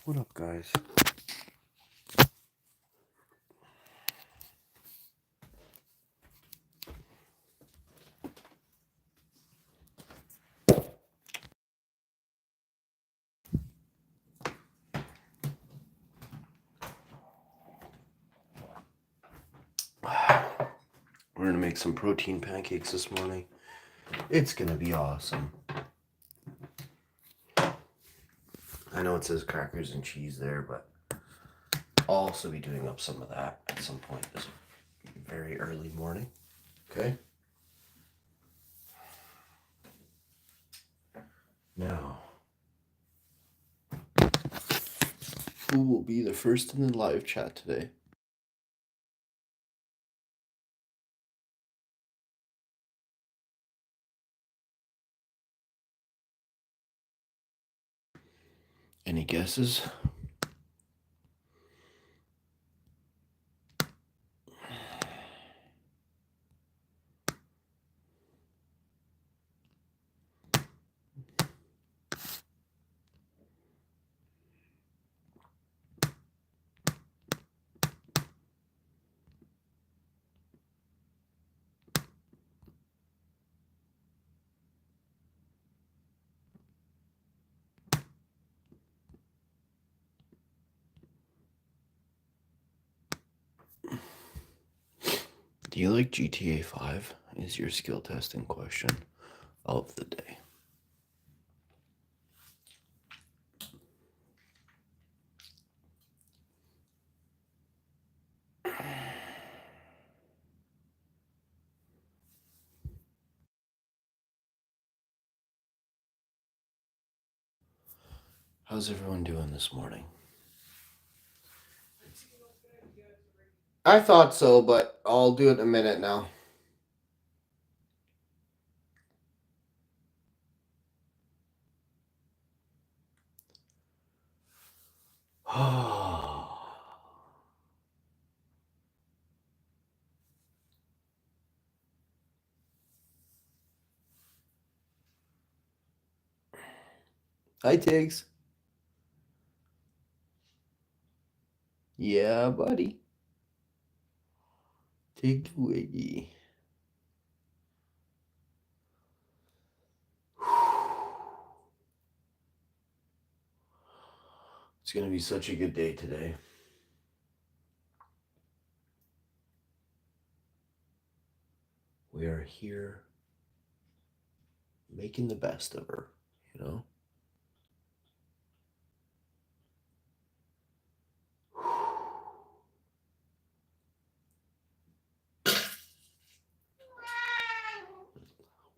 What up, guys? We're gonna make some protein pancakes this morning. It's gonna be awesome. I know it says crackers and cheese there, but I'll also be doing up some of that at some point this very early morning. Okay? Now, who will be the first in the live chat today? Any guesses? Do you like GTA5? Is your skill testing question of the day. How's everyone doing this morning? I thought so, but I'll do it in a minute now. Hi, Tiggs. Yeah, buddy. Tig Wiggy. It's going to be such a good day today. We are here making the best of her, you know?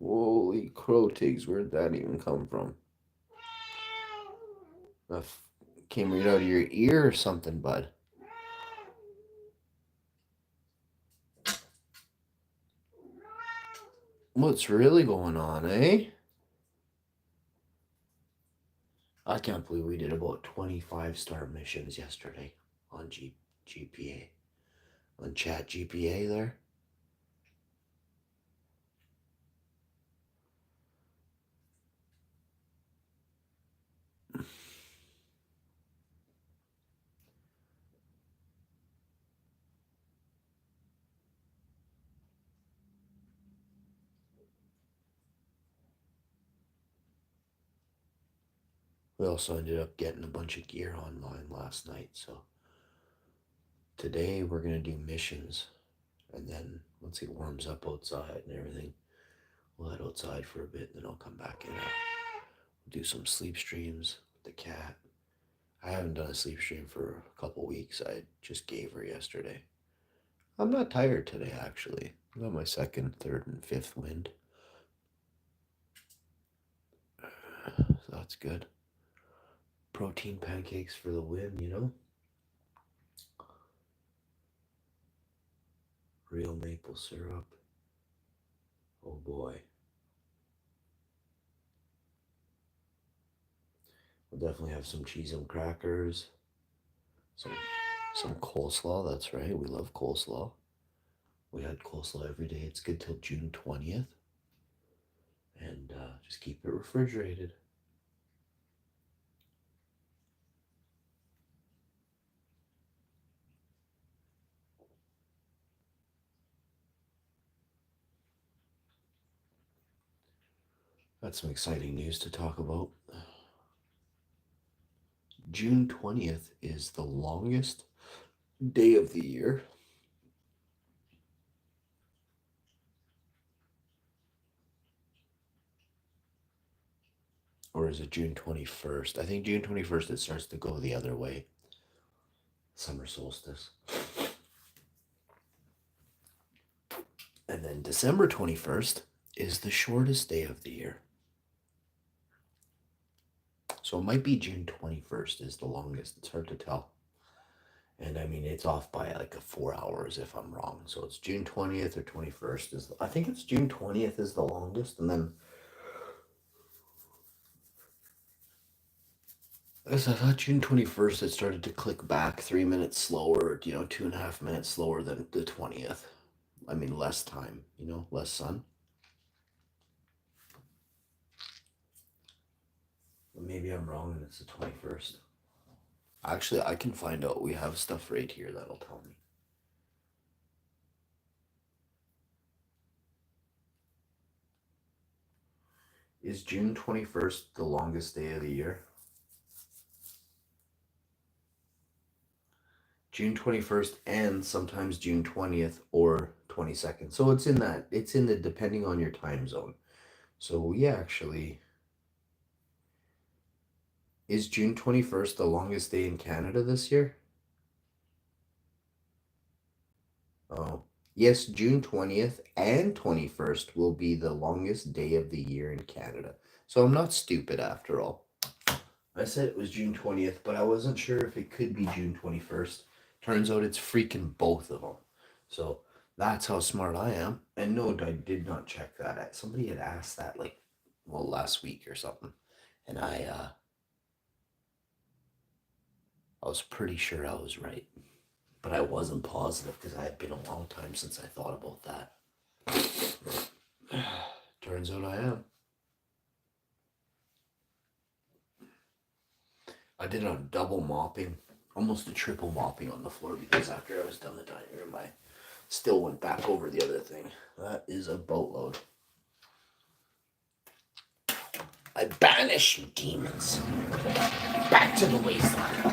Holy crow, Tiggs, where'd that even come from? That came right out of your ear or something, bud. What's really going on, eh? I can't believe we did about 25-star missions yesterday on GPA. On Chat GPA there. We also ended up getting a bunch of gear online last night, so today we're going to do missions, and then once it warms up outside and everything, we'll head outside for a bit, and then I'll come back in and do some sleep streams with the cat. I haven't done a sleep stream for a couple weeks. I just gave her yesterday. I'm not tired today, actually. I got my second, third, and fifth wind. So that's good. Protein pancakes for the win, you know? Real maple syrup. Oh boy. We'll definitely have some cheese and crackers. Some coleslaw, that's right. We love coleslaw. We had coleslaw every day. It's good till June 20th. And just keep it refrigerated. Got some exciting news to talk about. June 20th is the longest day of the year. Or is it June 21st? I think June 21st it starts to go the other way. Summer solstice. And then December 21st is the shortest day of the year. So it might be June 21st is the longest. It's hard to tell. And I mean, it's off by like 4 hours if I'm wrong. So it's June 20th or 21st is, I think it's June 20th is the longest. And then I thought June 21st it started to click back 3 minutes slower, 2.5 minutes slower than the 20th. I mean, less time, less sun. Maybe I'm wrong and it's the 21st. Actually, I can find out. We have stuff right here that'll tell me. Is June 21st the longest day of the year? June 21st and sometimes June 20th or 22nd. So it's in the depending on your time zone. So we actually, is June 21st the longest day in Canada this year? Oh, yes, June 20th and 21st will be the longest day of the year in Canada. So I'm not stupid after all. I said it was June 20th, but I wasn't sure if it could be June 21st. Turns out it's freaking both of them. So that's how smart I am. And no, I did not check that. Somebody had asked that last week or something. And I was pretty sure I was right. But I wasn't positive because I had been a long time since I thought about that. Turns out I am. I did a double mopping, almost a triple mopping on the floor because after I was done the dining room, I still went back over the other thing. That is a boatload. I banish you demons. Back to the wasteland.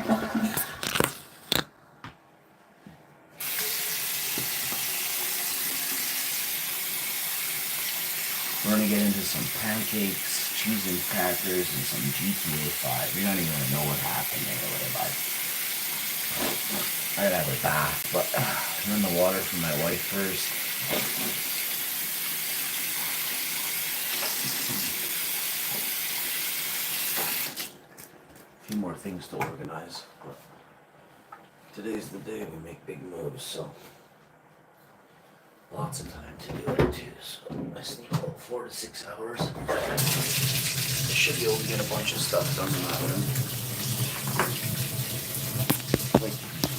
We're going to get into some pancakes, cheese and crackers, and some GTA5. You're not even going to know what happened there or whatever. I gotta have a bath, but run the water for my wife first. A few more things to organize. But today's the day we make big moves, so lots of time to do it too. So I sleep about 4 to 6 hours. I should be able to get a bunch of stuff done in that room. Like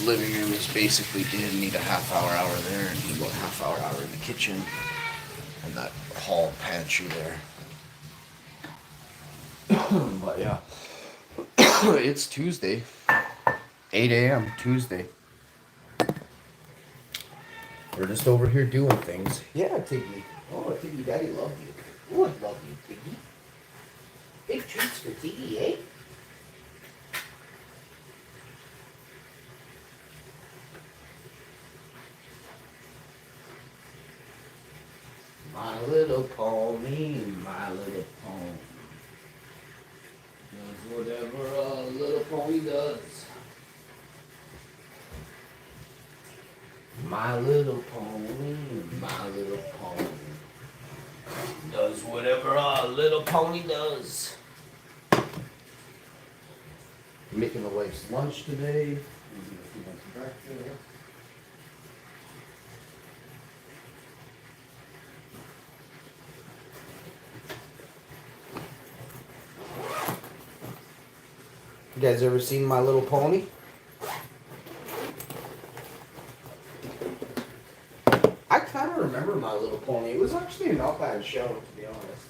living room is basically did need a half hour there, and need about half hour in the kitchen, and that hall pantry there. But yeah, it's Tuesday, 8 a.m. Tuesday. We're just over here doing things. Yeah, Tiggy. Oh, Tiggy, Daddy love you. Oh, I love you, Tiggy. Big treats for Tiggy, eh? My little pony, my little pony. Does whatever a little pony does. My little pony, my little pony. Does whatever a little pony does. Making the wife's lunch today. You guys ever seen My Little Pony? I kind of remember My Little Pony. It was actually a not bad show, to be honest.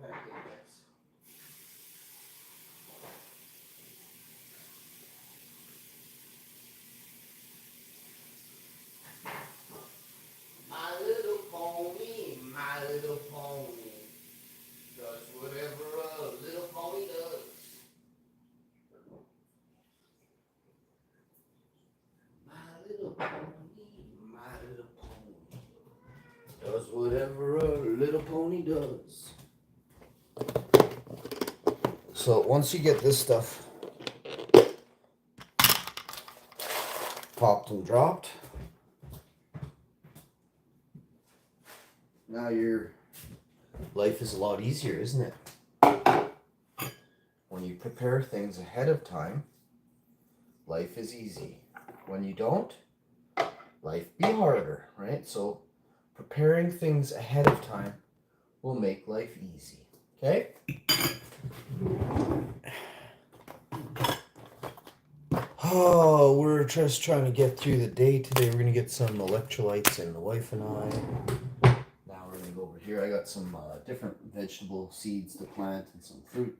pancake mix. My little pony, my little pony, does whatever a little pony does. My little pony, my little pony, does whatever a little pony does. So once you get this stuff popped and dropped, now your life is a lot easier, isn't it? When you prepare things ahead of time, life is easy. When you don't, life be harder, right? So preparing things ahead of time will make life easy, okay? Oh, we're just trying to get through the day today. We're going to get some electrolytes in, the wife and I. Now we're going to go over here. I got some different vegetable seeds to plant and some fruit.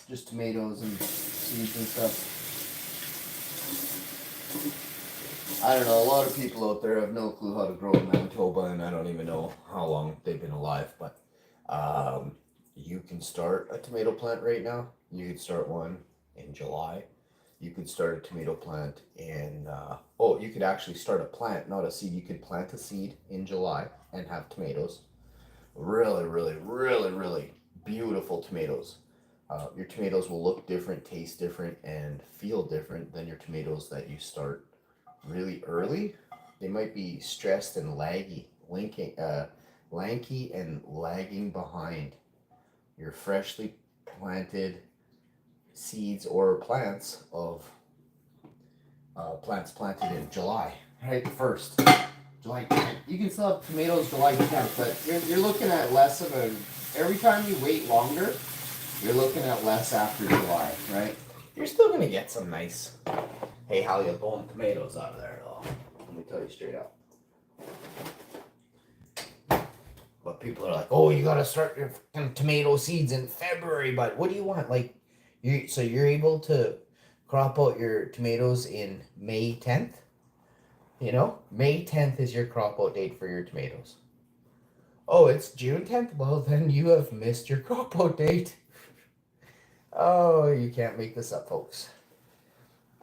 Just tomatoes and seeds and stuff. I don't know, a lot of people out there have no clue how to grow in Manitoba, and I don't even know how long they've been alive, but you can start a tomato plant right now. You could start one in July. You could start a tomato plant in, you could actually start a plant, not a seed. You could plant a seed in July and have tomatoes. Really, really, really, really beautiful tomatoes. Your tomatoes will look different, taste different, and feel different than your tomatoes that you start really early. They might be stressed and lanky and lagging behind your freshly planted seeds or plants of plants planted in July, right? First, July 10th. You can still have tomatoes July 10th, but you're looking at less of a. Every time you wait longer, you're looking at less after July, right? You're still gonna get some nice. Hey, how you pulling tomatoes out of there, though? Let me tell you straight up. But people are like, "Oh, you gotta start your tomato seeds in February." But what do you want? Like, you're able to crop out your tomatoes in May 10th. You know, May 10th is your crop out date for your tomatoes. Oh, it's June 10th. Well, then you have missed your crop out date. Oh, you can't make this up, folks.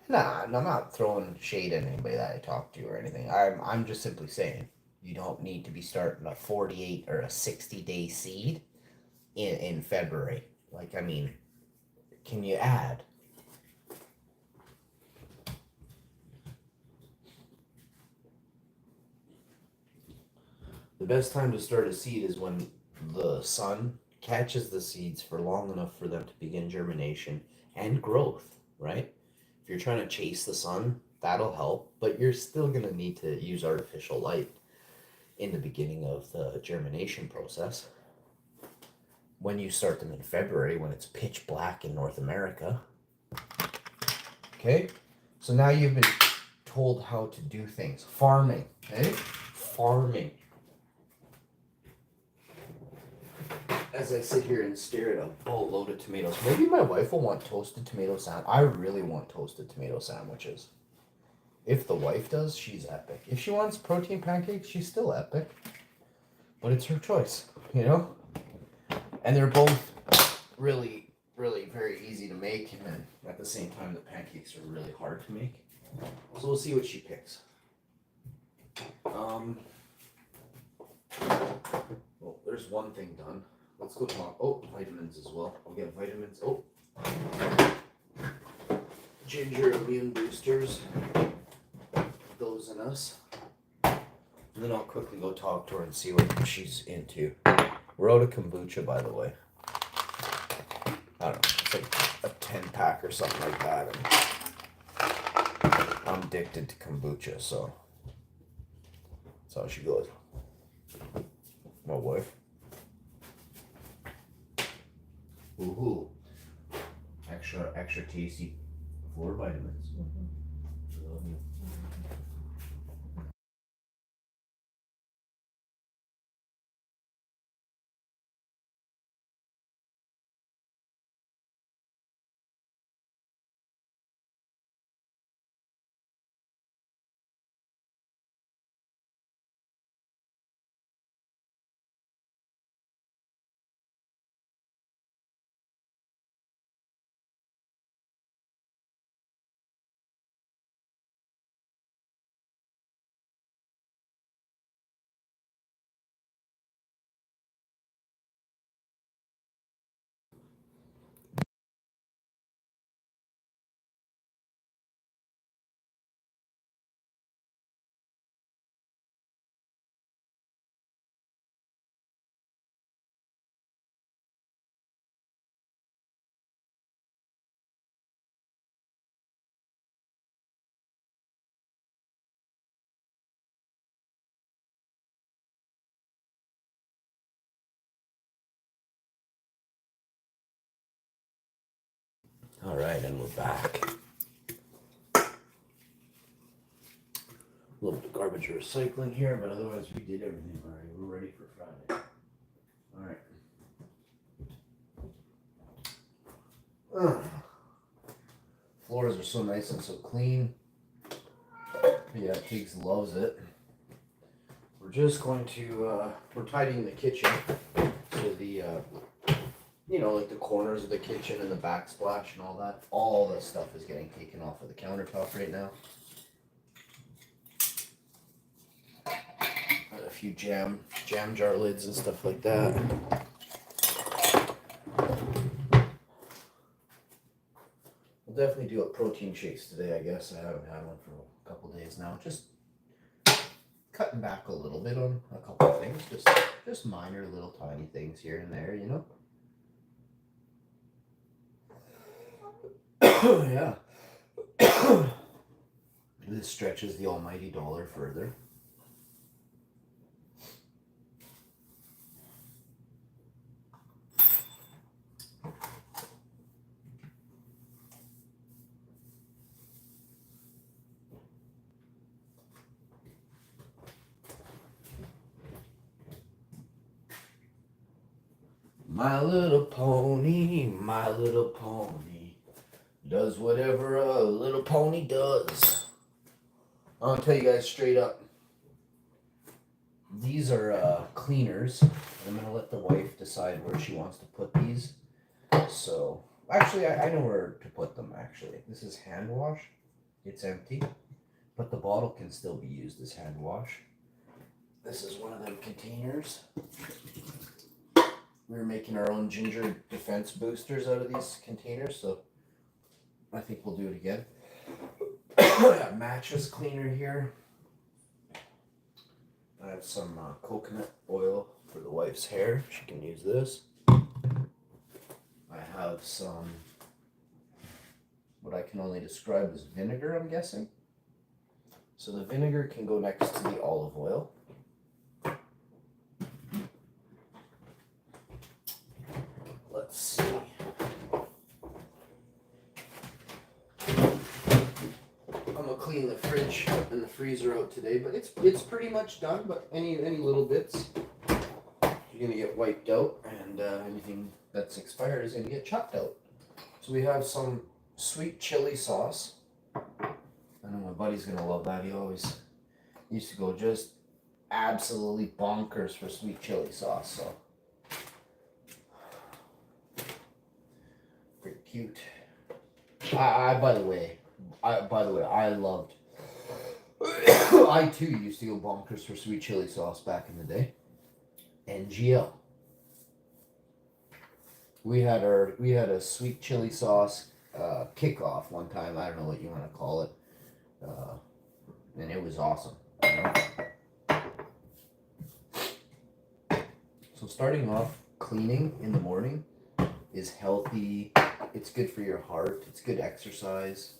Nah, I'm not throwing shade at anybody that I talk to or anything. I'm just simply saying you don't need to be starting a 48 or a 60-day seed in February. Like, I mean, can you add? The best time to start a seed is when the sun catches the seeds for long enough for them to begin germination and growth, right? If you're trying to chase the sun, that'll help, but you're still going to need to use artificial light in the beginning of the germination process. When you start them in February, when it's pitch black in North America. Okay? So now you've been told how to do things. Farming, okay? Farming. As I sit here and stare at a boatload of tomatoes, maybe my wife will want toasted tomato sandwich. I really want toasted tomato sandwiches. If the wife does, she's epic. If she wants protein pancakes, she's still epic. But it's her choice, you know? And they're both really, really very easy to make. And then at the same time, the pancakes are really hard to make. So we'll see what she picks. Well, there's one thing done. Let's go talk. Oh, vitamins as well. I'll get vitamins. Oh, ginger immune boosters. Those in us. And then I'll quickly go talk to her and see what she's into. We're out of kombucha, by the way. I don't know. It's like a 10-pack or something like that. And I'm addicted to kombucha, so that's how she goes. My wife. Ooh, extra tasty 4 vitamins. Love you. Alright, and we're back. A little bit of garbage recycling here, but otherwise we did everything already. We're ready for Friday. Alright. Floors are so nice and so clean. Yeah, Tiggs loves it. We're just going to, we're tidying the kitchen. So the, you know, like the corners of the kitchen and the backsplash and all that stuff is getting taken off of the countertop right now. A few jam jar lids and stuff like that. We'll definitely do a protein shakes today, I guess. I haven't had one for a couple days now. Just cutting back a little bit on a couple of things. Just minor little tiny things here and there, you know? Yeah. This stretches the almighty dollar further. My little pony, does whatever a little pony does. I'll tell you guys straight up. These are cleaners. I'm going to let the wife decide where she wants to put these. So, actually, I know where to put them, actually. This is hand wash. It's empty. But the bottle can still be used as hand wash. This is one of them containers. We were making our own ginger defense boosters out of these containers, so I think we'll do it again. Got mattress cleaner here. I have some coconut oil for the wife's hair. She can use this. I have some, what I can only describe as vinegar, I'm guessing. So the vinegar can go next to the olive oil. Let's see. I'm gonna clean the fridge and the freezer out today, but it's pretty much done. But any little bits, you're gonna get wiped out, and anything that's expired is gonna get chucked out. So we have some sweet chili sauce. I know my buddy's gonna love that. He always used to go just absolutely bonkers for sweet chili sauce. So. Pretty cute. By the way, I loved. I too used to go bonkers for sweet chili sauce back in the day. NGL. We had a sweet chili sauce kickoff one time. I don't know what you want to call it, and it was awesome. You know? So starting off cleaning in the morning is healthy. It's good for your heart. It's good exercise.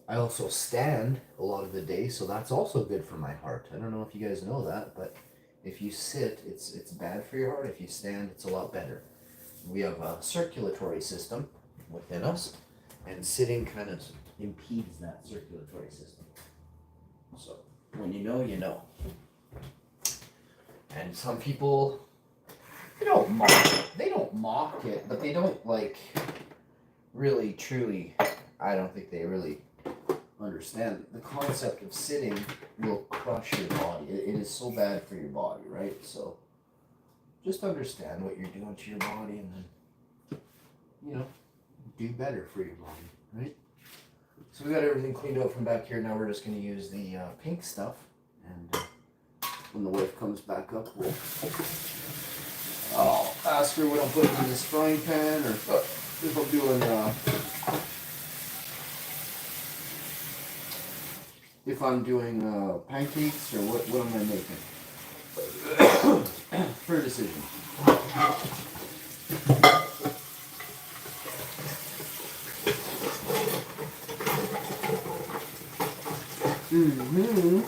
I also stand a lot of the day, so that's also good for my heart. I don't know if you guys know that, but if you sit, it's bad for your heart. If you stand, it's a lot better. We have a circulatory system within us, and sitting kind of impedes that circulatory system. So when you know, you know. And some people, they don't mock it, but they don't really truly, I don't think they really understand the concept of sitting will crush your body. It is so bad for your body, right? So just understand what you're doing to your body, and then, you know, do better for your body, right? So we got everything cleaned out from back here. Now we're just going to use the pink stuff, and when the wife comes back up, I'll ask her what I'm putting in this frying pan, or if I'm doing, pancakes, or what am I making? For a decision. Mm-hmm.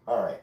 All right.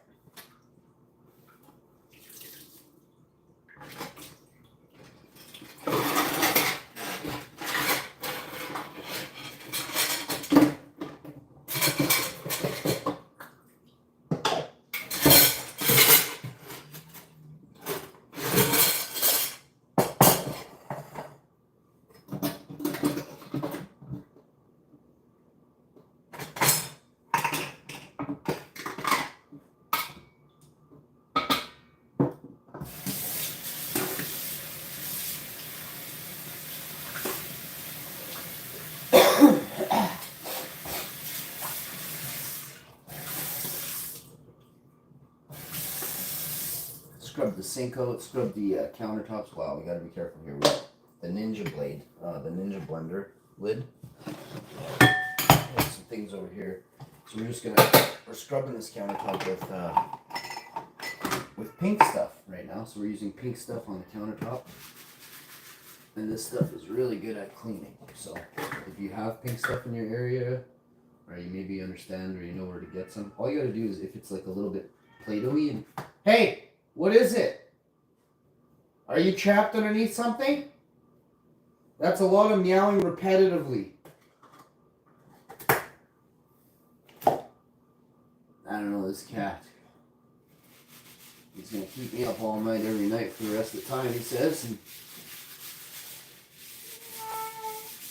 Scrub the sink out, scrub the countertops. Wow, we gotta be careful here with the Ninja blade, the Ninja blender lid. There's some things over here. So we're scrubbing this countertop with pink stuff right now. So we're using pink stuff on the countertop. And this stuff is really good at cleaning. So if you have pink stuff in your area, or you maybe understand or you know where to get some, all you gotta do is if it's like a little bit Play-Doh-y and hey! What is it? Are you trapped underneath something? That's a lot of meowing repetitively. I don't know, this cat. He's going to keep me up all night every night for the rest of the time, he says. And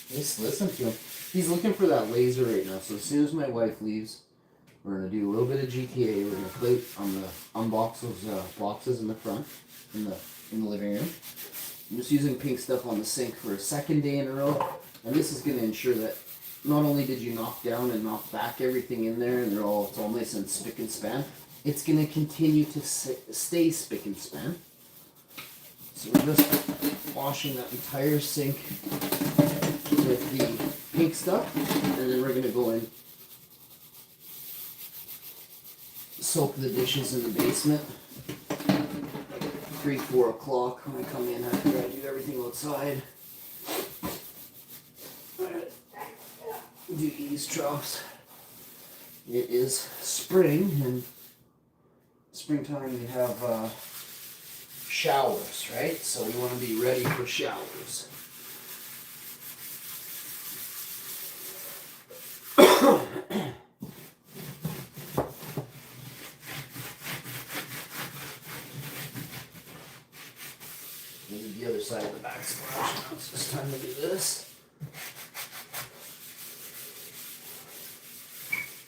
just listen to him. He's looking for that laser right now, so as soon as my wife leaves, we're going to do a little bit of GTA. We're going to play on the unbox those boxes in the front, in the living room. I'm just using pink stuff on the sink for a second day in a row. And this is going to ensure that not only did you knock down and knock back everything in there and it's all nice and spick and span, it's going to continue to stay spick and span. So we're just washing that entire sink with the pink stuff. And then we're going to go in, soak the dishes in the basement. 3, 4 o'clock when I come in after I do everything outside. Do ease troughs. It is spring, and springtime we have showers, right? So we want to be ready for showers. The other side of the backsplash. Now it's just time to do this.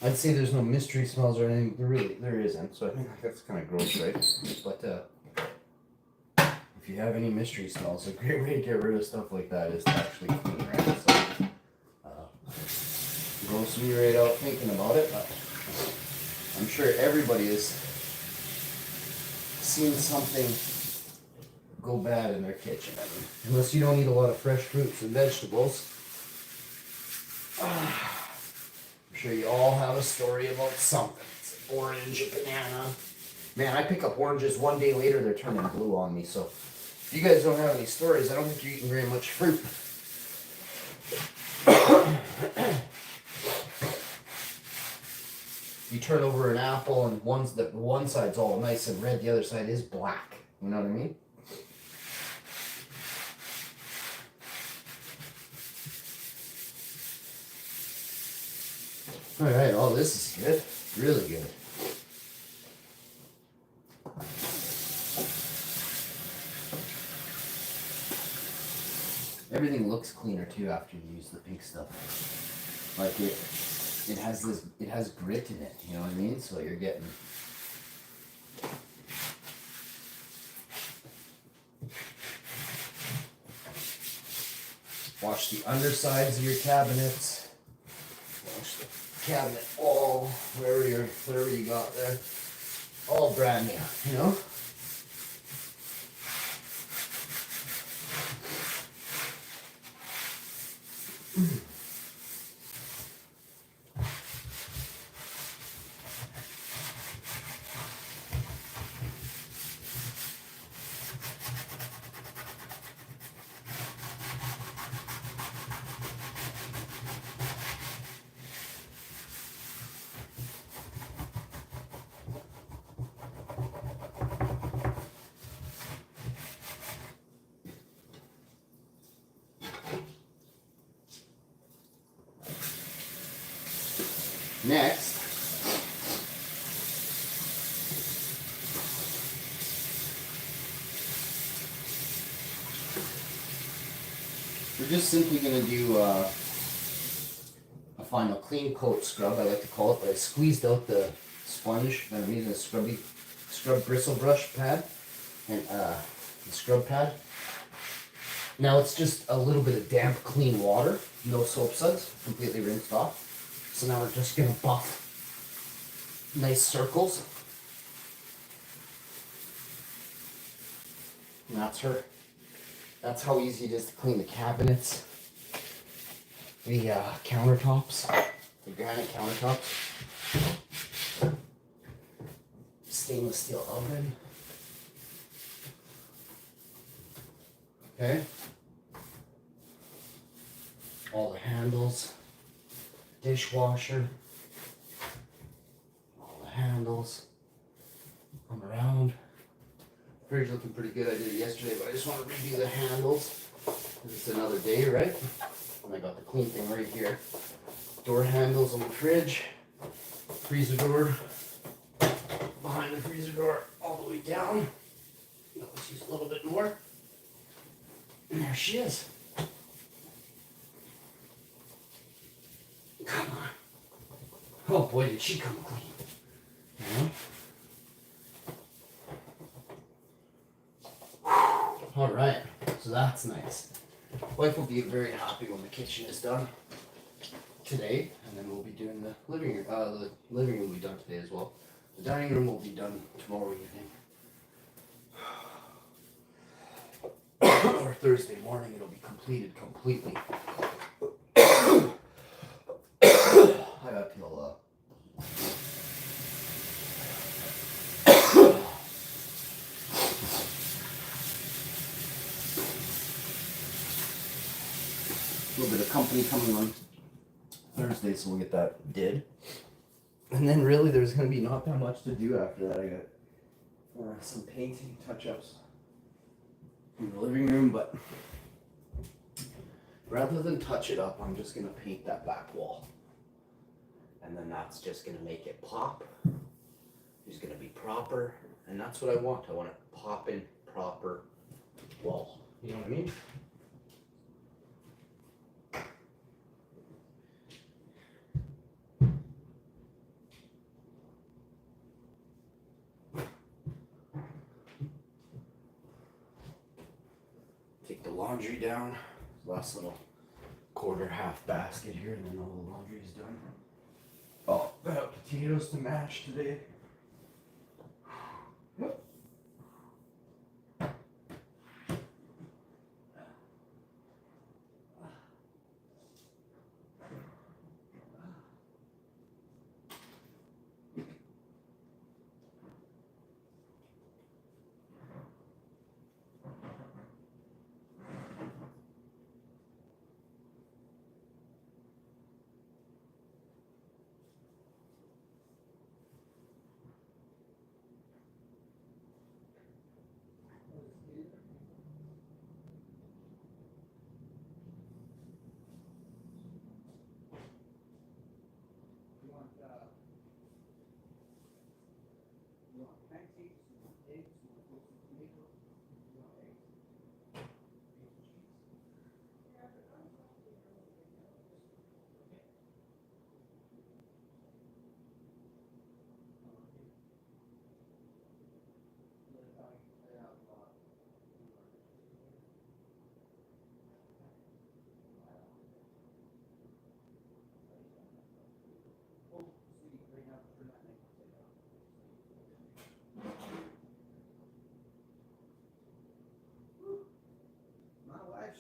I'd say there's no mystery smells or anything. There isn't. So I mean, that's kind of gross, right? But if you have any mystery smells, a great way to get rid of stuff like that is to actually clean, right? So gross me right out thinking about it, but I'm sure everybody has seen something go bad in their kitchen. I mean, unless you don't eat a lot of fresh fruits and vegetables. I'm sure you all have a story about something. It's an orange, a banana. Man, I pick up oranges one day later, they're turning blue on me. So if you guys don't have any stories, I don't think you're eating very much fruit. You turn over an apple and one side's all nice and red, the other side is black. You know what I mean? Alright, oh, this is good. Really good. Everything looks cleaner too after you use the pink stuff. Like it has grit in it, you know what I mean? So you're getting wash the undersides of your cabinets. Wash the cabinet wall, whatever you got there. All brand new, you know? next, we're just simply going to do a final clean coat scrub, I like to call it, but I squeezed out the sponge, and I'm using a scrub bristle brush pad, and the scrub pad. Now it's just a little bit of damp, clean water, no soap suds, completely rinsed off. So now we're just going to buff nice circles. And that's how easy it is to clean the cabinets, the countertops, the granite countertops, stainless steel oven. Okay. All the handles, dishwasher, all the handles, come around. Fridge looking pretty good. I did it yesterday, but I just want to redo the handles. It's another day, right? And I got the clean thing right here. Door handles on the fridge, freezer door, behind the freezer door, all the way down. Let's use a little bit more. And there she is. Come on. Oh boy, did she come clean. All right, so that's nice. Wife will be very happy when the kitchen is done today, and then we'll be doing the living room. The living room will be done today as well. The dining room will be done tomorrow evening. Or Thursday morning, it'll be completed completely. I gotta peel up. A little bit of company coming on Thursday, so we'll get that did. And then really there's going to be not that much to do after that. I got some painting touch-ups in the living room, but rather than touch it up, I'm just going to paint that back wall. And then that's just going to make it pop. It's going to be proper, and that's what I want. I want a pop-in, proper wall. You know what I mean? Take the laundry down. Last little quarter half basket here, and then all the laundry is done. Oh, got potatoes to mash today. Yep.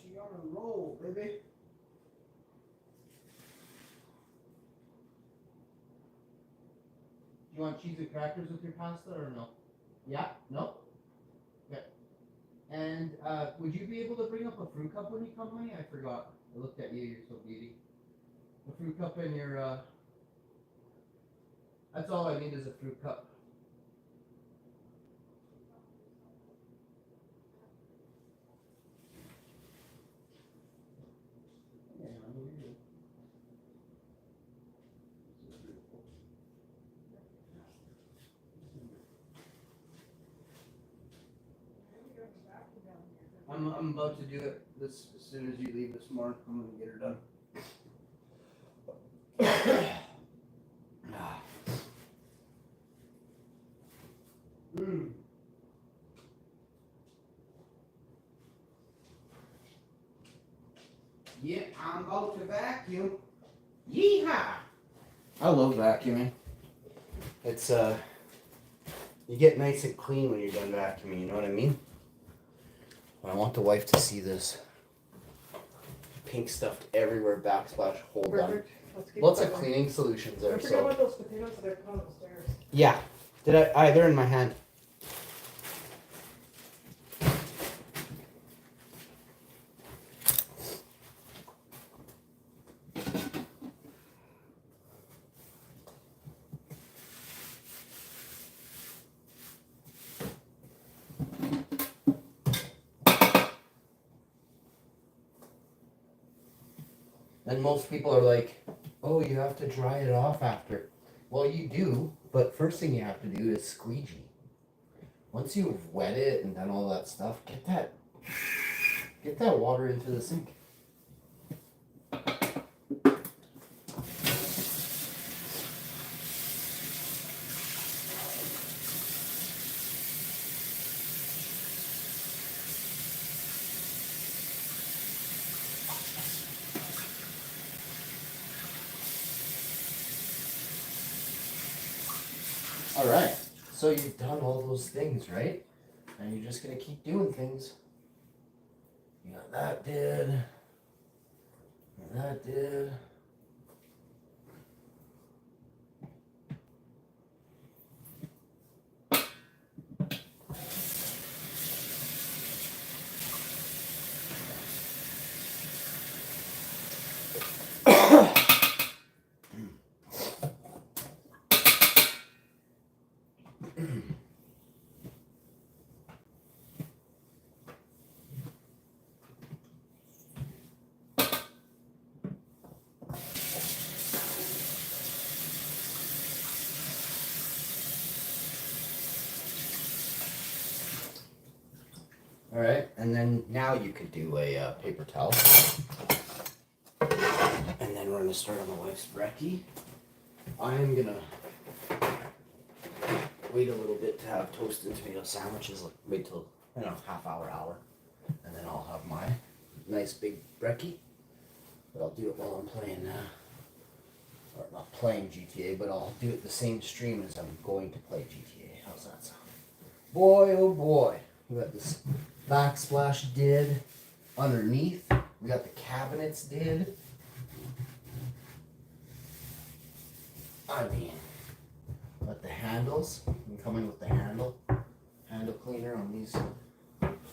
She on a roll, baby. Do you want cheese and crackers with your pasta or no? Yeah? No? Okay. And would you be able to bring up a fruit cup when you come, honey? I forgot. I looked at you, you're so beauty. A fruit cup in your, that's all I need is a fruit cup. I'm about to do it this as soon as you leave this morning. I'm gonna get her done. Mm. Yeah, I'm about to vacuum. Yeehaw! I love vacuuming. It's you get nice and clean when you're done vacuuming, you know what I mean? I want the wife to see this. Pink stuffed everywhere, backsplash, whole done. Lots of cleaning solutions there. Don't forget about those potatoes that I put on the stairs. Yeah. Did I? They're in my hand. And most people are like, oh, you have to dry it off after. Well, you do, but first thing you have to do is squeegee. Once you've wet it and done all that stuff, get that water into the sink. All right, so you've done all those things, right? And you're just gonna keep doing things. You got that did, and that did. All right, and then now you could do a paper towel. And then we're gonna start on the wife's brekkie. I am gonna wait a little bit to have toast and tomato sandwiches. Wait till, half hour. And then I'll have my nice big brekkie. But I'll do it while I'm playing, or not playing GTA, but I'll do it the same stream as I'm going to play GTA. How's that sound? Boy, oh boy. We got this backsplash did underneath. We got the cabinets did. I mean, got the handles. I'm coming with the handle cleaner on these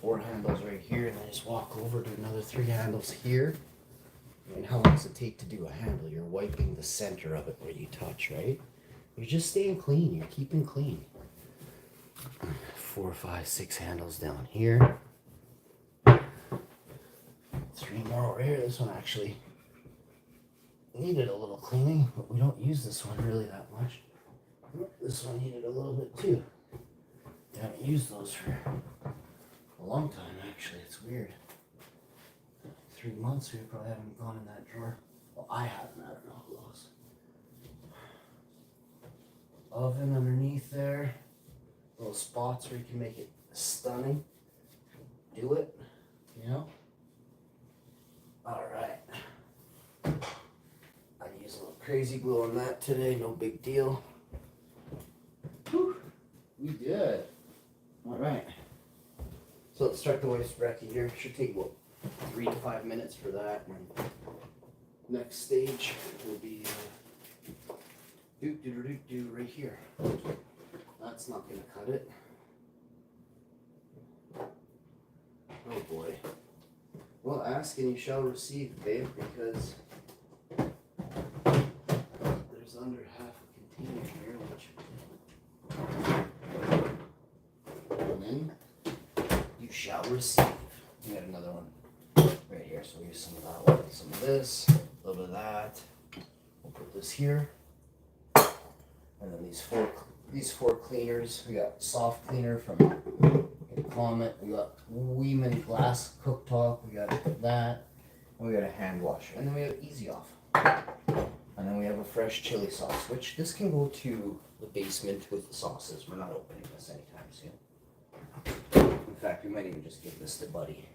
4 handles right here, and I just walk over to another 3 handles here. I mean, how long does it take to do a handle? You're wiping the center of it where you touch, right? You're just staying clean. You're keeping clean. 4, 5, 6 handles down here. 3 more over here. This one actually needed a little cleaning, but we don't use this one really that much. This one needed a little bit too. I haven't used those for a long time actually. It's weird. 3 months we probably haven't gone in that drawer. Well, I haven't. I don't know who else. Oven underneath there. Little spots where you can make it stunning. Do it, Alright. I use a little crazy glue on that today, no big deal. Whew. We good. Alright. So let's start the wife's brekkie here. Should take about 3 to 5 minutes for that. And next stage will be right here. That's not gonna cut it. Oh boy. Well, ask and you shall receive, babe, because there's under half a container here, and then you shall receive. We got another one right here, so we'll use some of that one, some of this, a little bit of that. We'll put this here, and then these four cleaners. We got soft cleaner from Comet. We got Weeman glass cooktop. We got that. And we got a hand washer. And then we have Easy Off. And then we have a fresh chili sauce, which this can go to the basement with the sauces. We're not opening this anytime soon. In fact, we might even just give this to Buddy.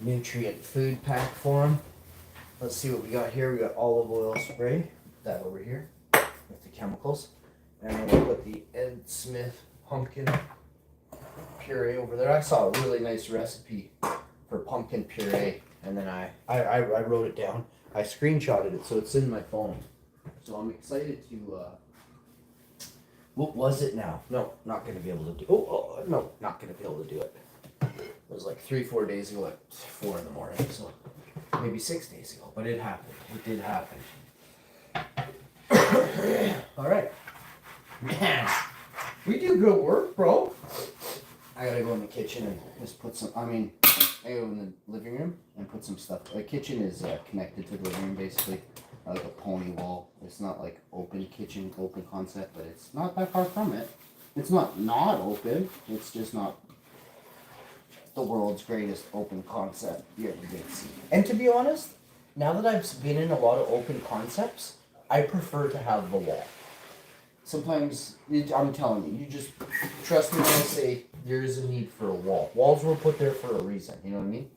Nutrient food pack for him. Let's see what we got here. We got olive oil spray. Put that over here with the chemicals. And then we'll put the Ed Smith pumpkin puree over there. I saw a really nice recipe for pumpkin puree. And then I wrote it down. I screenshotted it, so it's in my phone. So I'm excited to, what was it now? No, not going to be able to do no, not going to be able to do it. It was like 3-4 days ago at 4 in the morning, so maybe 6 days ago, but it happened. It did happen. All right. Man, we do good work, bro. I gotta go in the kitchen and just put some, I gotta go in the living room and put some stuff. The kitchen is connected to the living room, basically. Like a pony wall. It's not like open kitchen, open concept, but it's not that far from it. It's not open. It's just not the world's greatest open concept you ever did see. And to be honest, now that I've been in a lot of open concepts, I prefer to have the wall. Sometimes, I'm telling you, you just trust me when I say there is a need for a wall. Walls were put there for a reason, you know what I mean?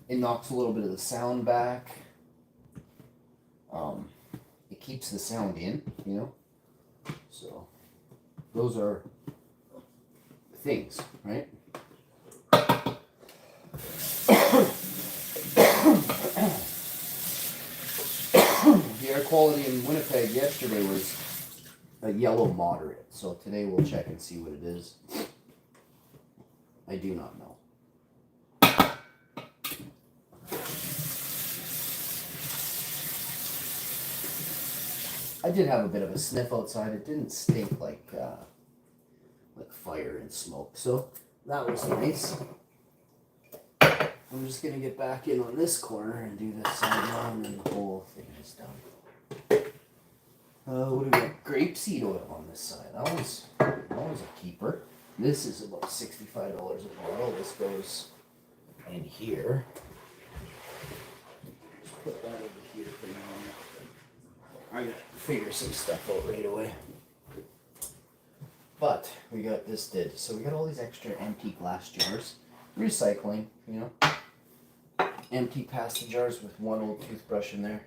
It knocks a little bit of the sound back. It keeps the sound in, you know? So, those are things, right? The air quality in Winnipeg yesterday was a yellow moderate, so today we'll check and see what it is. I do not know. I did have a bit of a sniff outside. It didn't stink like fire and smoke, so that was nice. I'm just gonna get back in on this corner and do this side now, and then the whole thing is done. What do we got? Grapeseed oil on this side. That was a keeper. This is about $65 a bottle. This goes in here. Just put that over here for now. I gotta figure some stuff out right away. But we got this did. So we got all these extra empty glass jars. Recycling, you know. Empty pasta jars with one old toothbrush in there.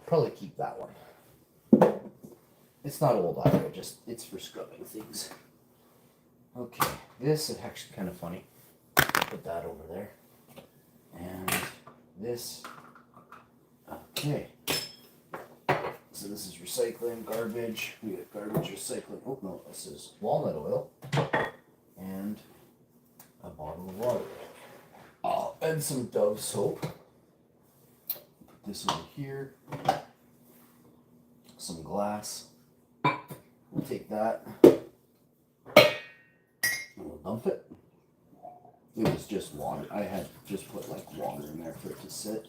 Probably keep that one. It's not old either, it's for scrubbing things. Okay, this is actually kind of funny. Put that over there. And this, okay. So this is recycling, garbage. We got garbage recycling. Oh no, this is walnut oil. And a bottle of water. Oh, and some Dove soap. Put this over here. Some glass. We'll take that. And we'll dump it. It was just water. I had just put like water in there for it to sit.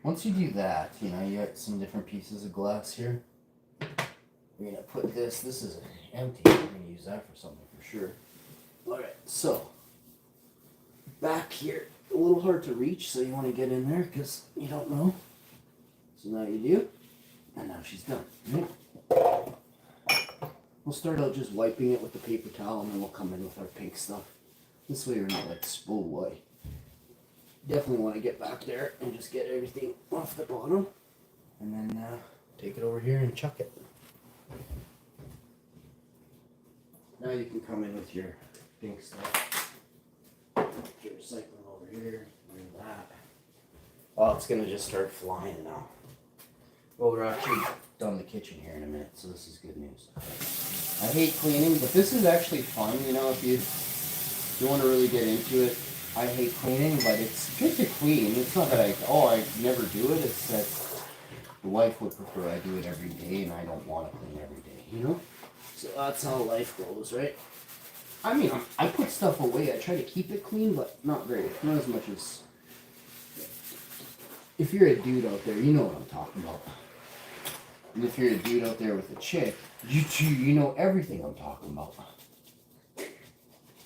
Once you do that, you know, you got some different pieces of glass here. We're gonna put this is empty, we're gonna use that for something for sure. Alright, so, back here, a little hard to reach, so you wanna get in there, because you don't know. So now you do, and now she's done. Right? We'll start out just wiping it with the paper towel, and then we'll come in with our pink stuff. This way we're not like, oh boy. Definitely want to get back there and just get everything off the bottom, and then take it over here and chuck it. Now you can come in with your pink stuff. Your recycling over here, and that. Oh, it's gonna just start flying now. Well, we're actually done the kitchen here in a minute, so this is good news. I hate cleaning, but this is actually fun, you know, if you want to really get into it. I hate cleaning, but it's good to clean. It's not that I never do it. It's that the wife would prefer I do it every day, and I don't want to clean every day, you know? So that's how life goes, right? I mean, I put stuff away. I try to keep it clean, but not very. Not as much as... If you're a dude out there, you know what I'm talking about. And if you're a dude out there with a chick, you know everything I'm talking about.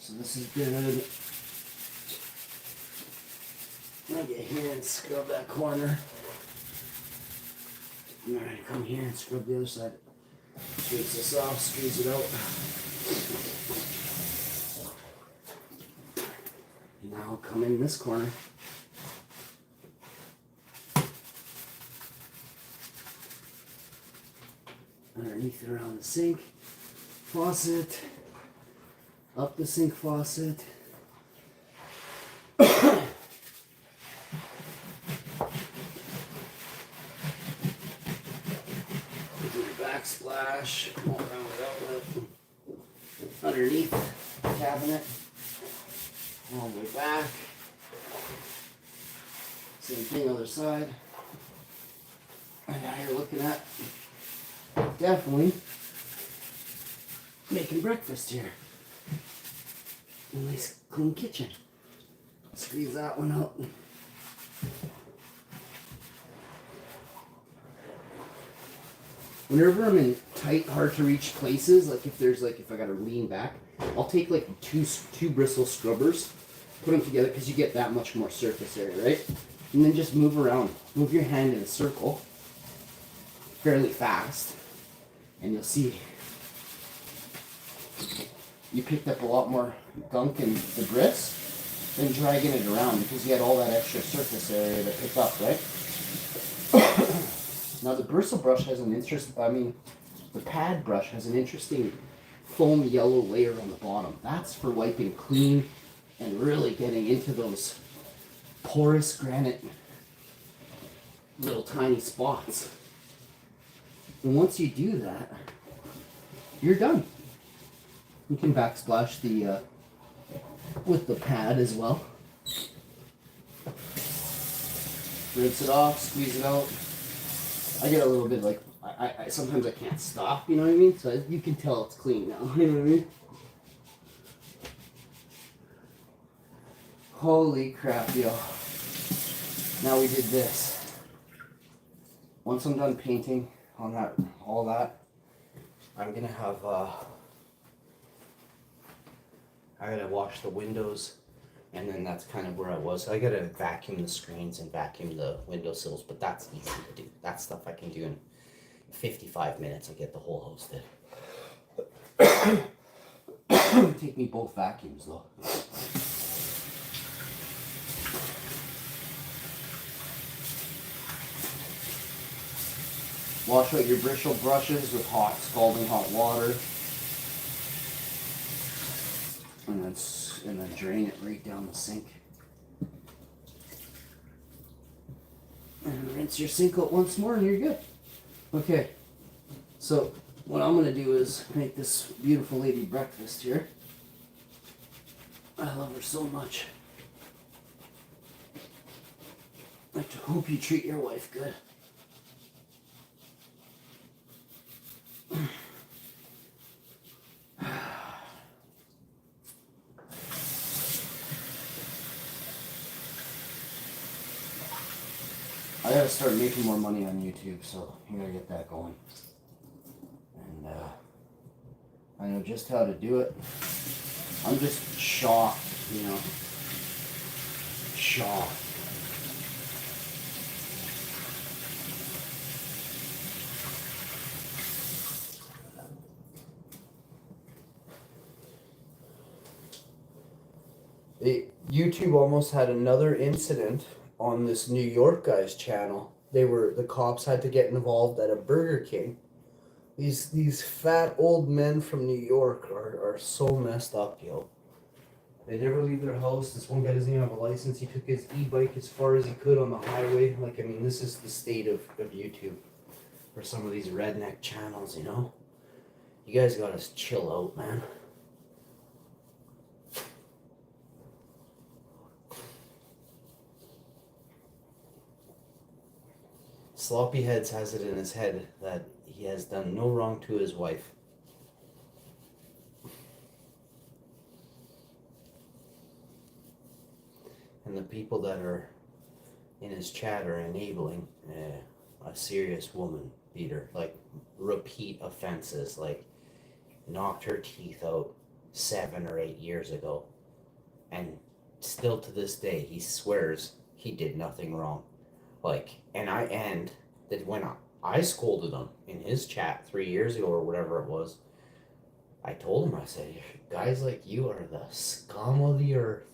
So this is good. I'm gonna get here and scrub that corner. I'm gonna come here and scrub the other side. Squeeze this off, squeeze it out. Now I'll come in this corner. Underneath it around the sink, faucet, up the sink faucet. Backsplash, all around it out with underneath the cabinet, all the way back. Same thing other side. And now you're looking at definitely making breakfast here. A nice clean kitchen. Squeeze that one out. Whenever I'm in tight, hard to reach places, like if I gotta lean back, I'll take like two bristle scrubbers, put them together because you get that much more surface area, right? And then just move around. Move your hand in a circle fairly fast, and you'll see you picked up a lot more gunk and debris than dragging it around because you had all that extra surface area to pick up, right? Now the bristle brush has the pad brush has an interesting foam yellow layer on the bottom. That's for wiping clean and really getting into those porous granite little tiny spots. And once you do that, you're done. You can backsplash the with the pad as well. Rinse it off, squeeze it out. I get a little bit like, I sometimes I can't stop, you know what I mean? So you can tell it's clean now, you know what I mean? Holy crap, yo. Now we did this. Once I'm done painting on that, all that, I'm gonna have, I gotta wash the windows, and then that's kind of where I was. I gotta vacuum the screens and vacuum the windowsills, but that's easy to do. That stuff I can do in 55 minutes. I get the whole house did. It'll take me both vacuums though. Wash out your bristle brushes with scalding hot water. And then drain it right down the sink. And rinse your sink out once more and you're good. Okay, so what I'm gonna do is make this beautiful lady breakfast here. I love her so much. I hope you treat your wife good. I gotta start making more money on YouTube, so you gotta get that going. And I know just how to do it. I'm just shocked, you know. Shocked. YouTube almost had another incident on this New York guy's channel. The cops had to get involved at a Burger King. These fat old men from New York are so messed up, yo. They never leave their house. This one guy doesn't even have a license. He took his e-bike as far as he could on the highway. Like, I mean, this is the state of YouTube. for some of these redneck channels, you know? You guys gotta chill out, man. Sloppy Heads has it in his head that he has done no wrong to his wife. And the people that are in his chat are enabling a serious woman beater, like repeat offenses, like knocked her teeth out 7 or 8 years ago, and still to this day he swears he did nothing wrong. Like, and that when I scolded him in his chat 3 years ago or whatever it was, I told him, I said, guys like you are the scum of the earth.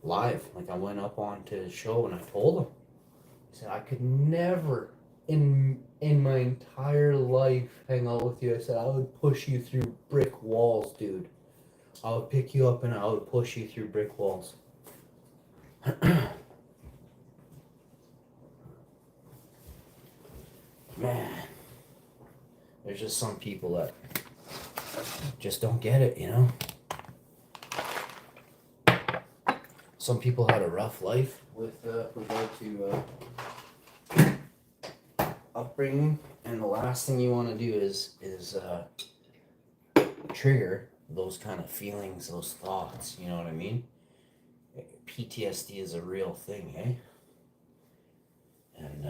Live, like I went up onto his show and I told him, I said, I could never in my entire life hang out with you. I said, I would push you through brick walls, dude. I would pick you up and I would push you through brick walls. Man, there's just some people that just don't get it, you know? Some people had a rough life with regard to upbringing, and the last thing you want to do is trigger those kind of feelings, those thoughts, you know what I mean? PTSD is a real thing, eh? And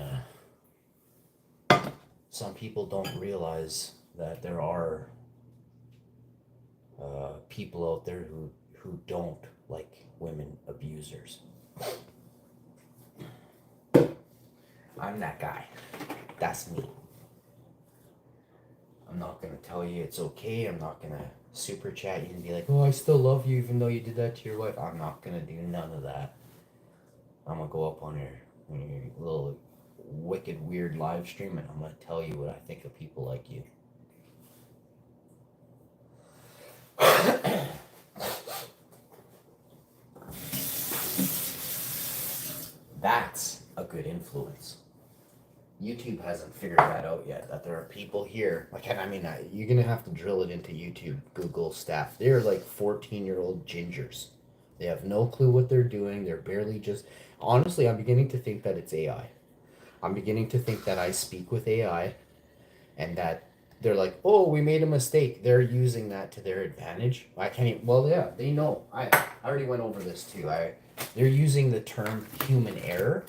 some people don't realize that there are people out there who don't like women abusers. I'm that guy. That's me. I'm not gonna tell you it's okay. I'm not gonna super chat you and be like, oh, I still love you even though you did that to your wife. I'm not gonna do none of that. I'm gonna go up on your little wicked weird live stream and I'm gonna tell you what I think of people like you. That's a good influence. YouTube hasn't figured that out yet, that there are people here, like, I mean, you're gonna have to drill it into YouTube, Google staff. They're like 14-year-old gingers. They have no clue what they're doing. They're barely just, honestly, I'm beginning to think that it's AI. I'm beginning to think that I speak with AI and that they're like, oh, we made a mistake. They're using that to their advantage. I can't even, well, yeah, they know. I already went over this too. They're using the term human error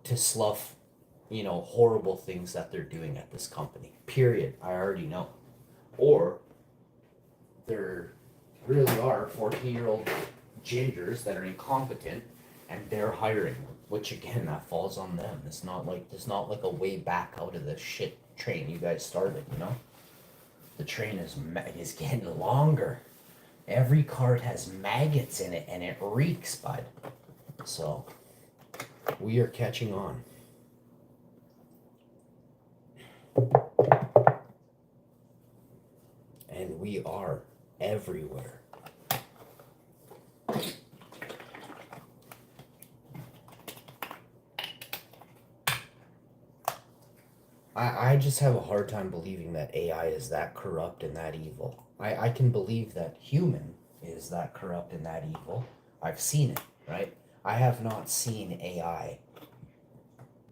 to slough, you know, horrible things that they're doing at this company. Period. I already know. Or there really are 14-year-old gingers that are incompetent and they're hiring them, which again, that falls on them. It's not like a way back out of the shit train you guys started, you know? The train is getting longer. Every cart has maggots in it and it reeks, bud. So we are catching on. And we are everywhere. I just have a hard time believing that AI is that corrupt and that evil. I can believe that human is that corrupt and that evil. I've seen it, right? I have not seen AI,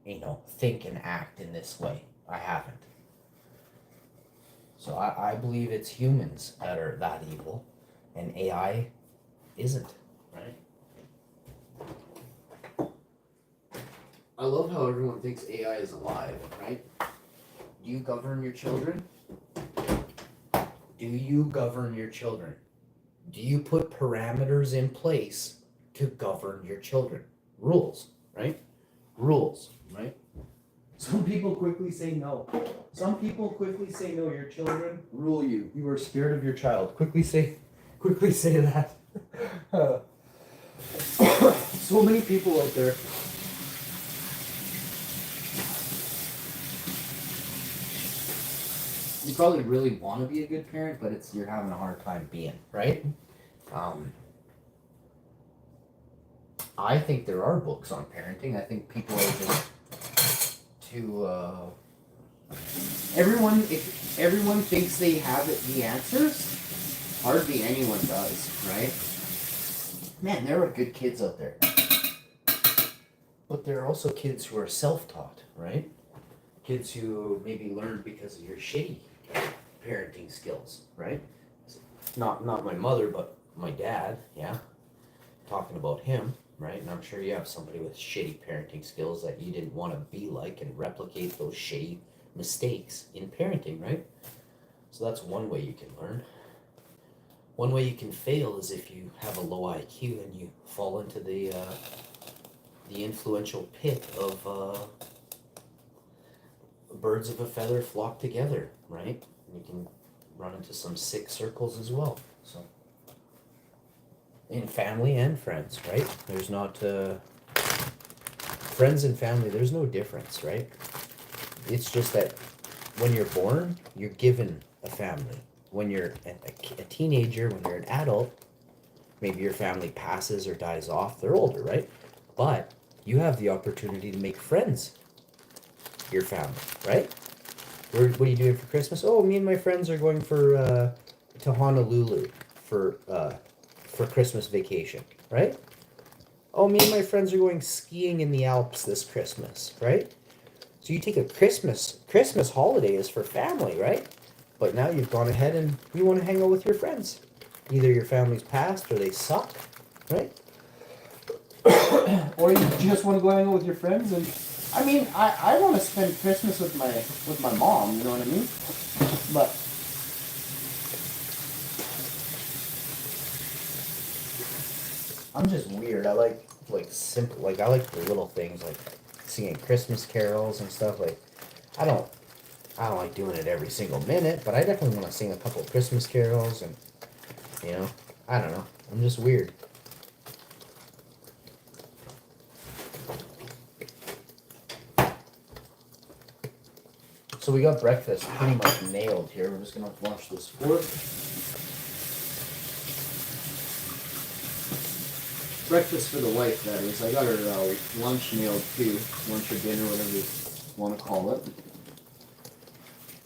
you know, think and act in this way. I haven't. So I believe it's humans that are that evil, and AI isn't, right? I love how everyone thinks AI is alive, right? Do you govern your children? Do you govern your children? Do you put parameters in place to govern your children? Rules, right? Rules, right? Some people quickly say no. Some people quickly say no. Your children rule you. You are scared of your child. Quickly say that. So many people out there. You probably really want to be a good parent, but you're having a hard time being, right? I think there are books on parenting. I think people are just too If everyone thinks they have the answers, hardly anyone does, right? Man, there are good kids out there. But there are also kids who are self-taught, right? Kids who maybe learned because of your shitty parenting skills, right? Not my mother, but my dad, yeah. Talking about him, right? And I'm sure you have somebody with shitty parenting skills that you didn't want to be like and replicate those shitty mistakes in parenting, right? So that's one way you can learn. One way you can fail is if you have a low IQ and you fall into the influential pit of birds of a feather flock together, right? You can run into some sick circles as well. So, in family and friends, right? There's not friends and family. There's no difference, right? It's just that when you're born, you're given a family. When you're a teenager, when you're an adult, maybe your family passes or dies off. They're older, right? But you have the opportunity to make friends. Your family, right? What are you doing for Christmas? Oh, me and my friends are going to Honolulu for Christmas vacation, right? Oh, me and my friends are going skiing in the Alps this Christmas, right? So you take a Christmas holiday is for family, right? But now you've gone ahead and you want to hang out with your friends. Either your family's passed or they suck, right? Or you just want to go hang out with your friends and I mean, I want to spend Christmas with my mom, you know what I mean? But I'm just weird. I like simple, like I like the little things like singing Christmas carols and stuff. Like I don't like doing it every single minute, but I definitely want to sing a couple of Christmas carols and you know, I don't know. I'm just weird. So we got breakfast pretty much nailed here. We're just gonna wash this fork. Breakfast for the wife, that is. I got her lunch nailed too. Lunch or dinner, whatever you want to call it.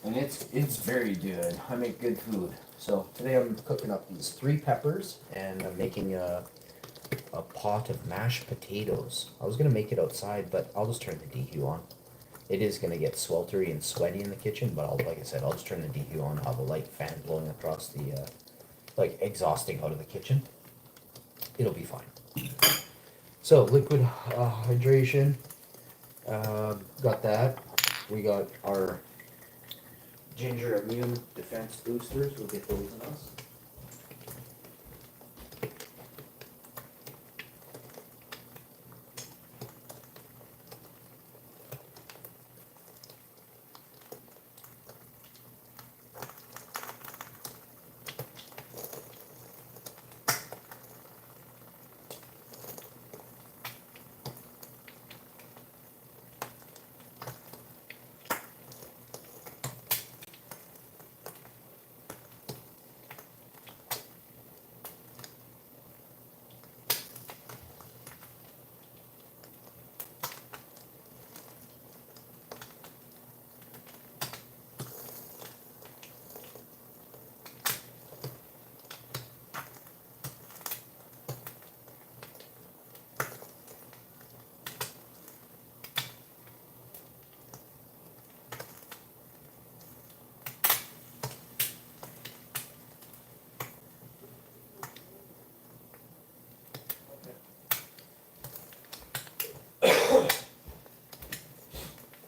And it's very good. I make good food. So today I'm cooking up these 3 peppers and I'm making a pot of mashed potatoes. I was gonna make it outside, but I'll just turn the dehu on. It is gonna get sweltery and sweaty in the kitchen, but like I said, I'll just turn the dehu on. I'll have a light fan blowing across the, like exhausting out of the kitchen. It'll be fine. So liquid hydration, got that. We got our ginger immune defense boosters. We'll get those in us.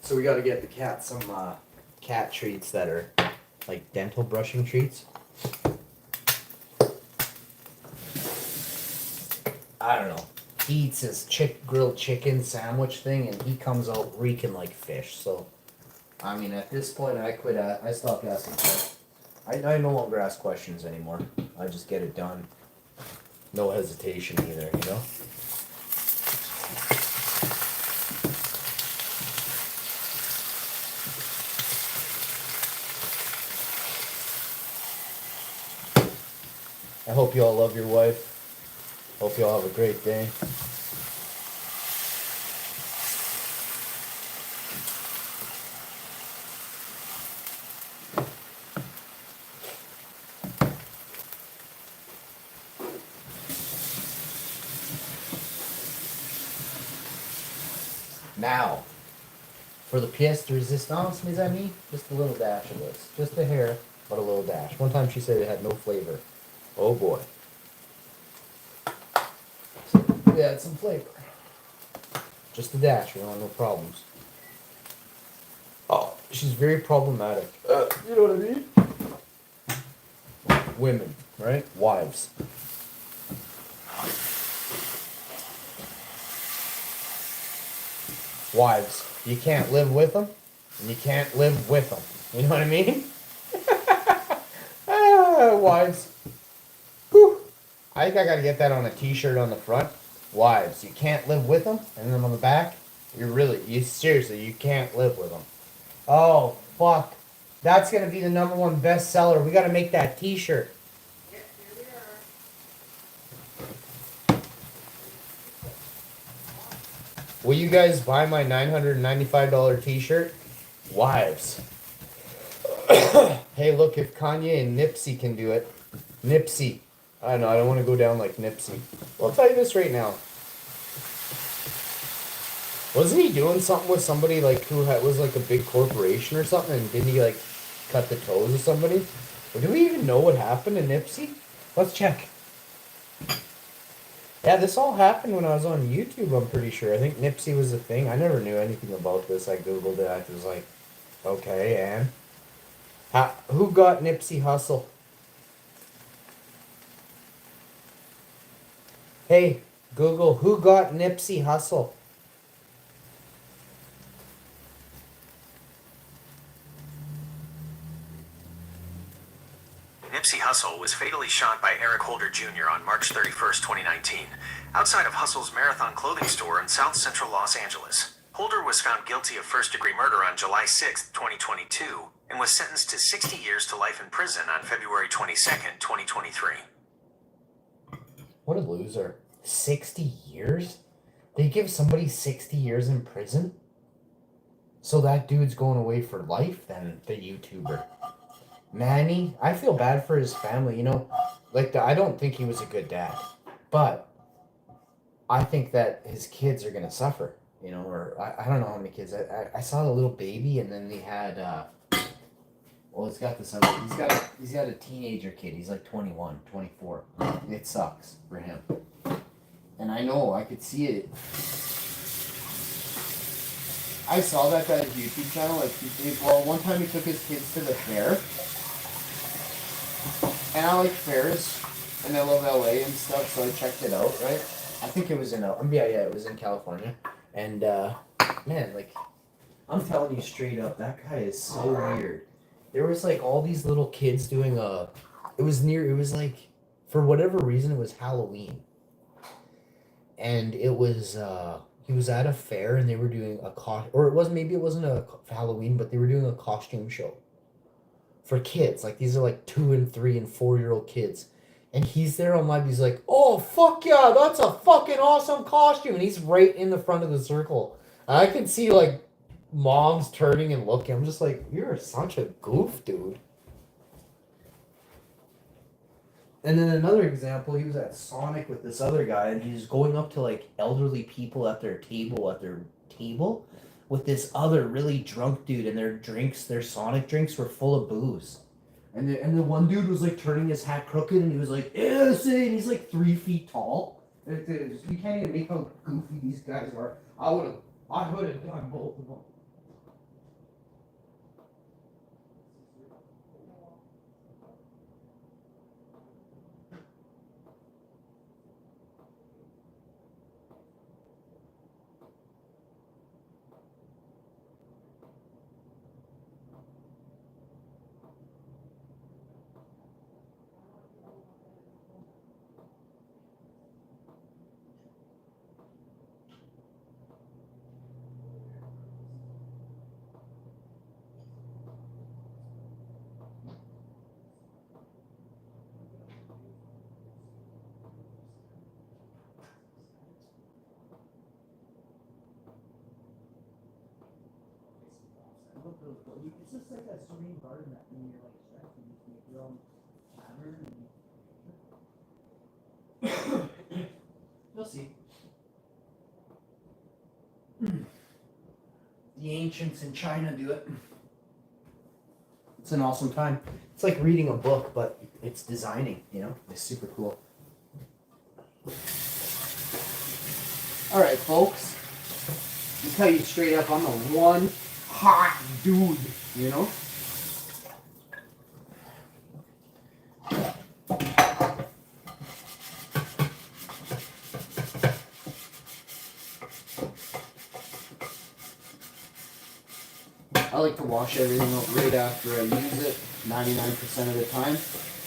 So we got to get the cat some cat treats that are like dental brushing treats. I don't know. He eats his grilled chicken sandwich thing, and he comes out reeking like fish. So, I mean, at this point, I quit. I stopped asking questions. I no longer ask questions anymore. I just get it done. No hesitation either, you know. I hope you all love your wife. Hope you all have a great day. Now, for the pièce de résistance, mes amis, just a little dash of this. Just a hair, but a little dash. One time she said it had no flavor. Oh boy. So, yeah, it's some flavor. Just a dash, no problems. Oh, she's very problematic. You know what I mean? Women, right? Wives. Wives. You can't live with them, and you can't live with them. You know what I mean? Wives. Whew. I think I gotta get that on a t-shirt on the front. Wives. You can't live with them, and then on the back, seriously, you can't live with them. Oh, fuck. That's gonna be the #1 bestseller. We gotta make that t-shirt. Yep, here we are. Will you guys buy my $995 t-shirt? Wives. Hey, look, if Kanye and Nipsey can do it. Nipsey. I know, I don't want to go down like Nipsey. Well, I'll tell you this right now. Wasn't he doing something with somebody like who was like a big corporation or something? And didn't he like cut the toes of somebody? Or do we even know what happened to Nipsey? Let's check. Yeah, this all happened when I was on YouTube, I'm pretty sure. I think Nipsey was a thing. I never knew anything about this. I Googled it. I was like, okay, and? Who got Nipsey Hussle? Hey, Google, who got Nipsey Hussle? Nipsey Hussle was fatally shot by Eric Holder Jr. on March 31st, 2019, outside of Hussle's Marathon clothing store in South Central Los Angeles. Holder was found guilty of first-degree murder on July 6, 2022, and was sentenced to 60 years to life in prison on February 22nd, 2023. What a loser. 60 years? They give somebody 60 years in prison? So that dude's going away for life then, the YouTuber. Manny, I feel bad for his family, you know. I don't think he was a good dad. But I think that his kids are going to suffer, you know, or I don't know how many kids. I saw the little baby, and then they had, well, he's got this other, he's got a teenager kid. He's like 21, 24. It sucks for him. And I know, I could see it. I saw that guy's YouTube channel, one time he took his kids to the fair. And I like fairs, and I love LA and stuff, so I checked it out, right? I think it was in, it was in California. And, man, I'm telling you straight up, that guy is so weird. There was, all these little kids doing for whatever reason, it was Halloween. And it was, he was at a fair, and they were doing maybe it wasn't a Halloween, but they were doing a costume show. For kids, these are 2 and 3 and 4-year-old kids, and he's there on live. He's like, "Oh fuck yeah, that's a fucking awesome costume!" And he's right in the front of the circle. I can see moms turning and looking. I'm just like, "You're such a goof, dude." And then another example, he was at Sonic with this other guy, and he's going up to elderly people at their table. With this other really drunk dude, and their Sonic drinks were full of booze. And the one dude was turning his hat crooked, and he was like, "Innocent!" And he's 3 feet tall. You can't even make how goofy these guys are. I would have done both of them. It's just like a serene garden that when you're stressed, you just make your own pattern. You'll see. ancients in China do it. It's an awesome time. It's like reading a book, but it's designing, you know? It's super cool. Alright, folks. I'll tell you straight up, I'm the one hot dude, you know? I like to wash everything out right after I use it, 99% of the time.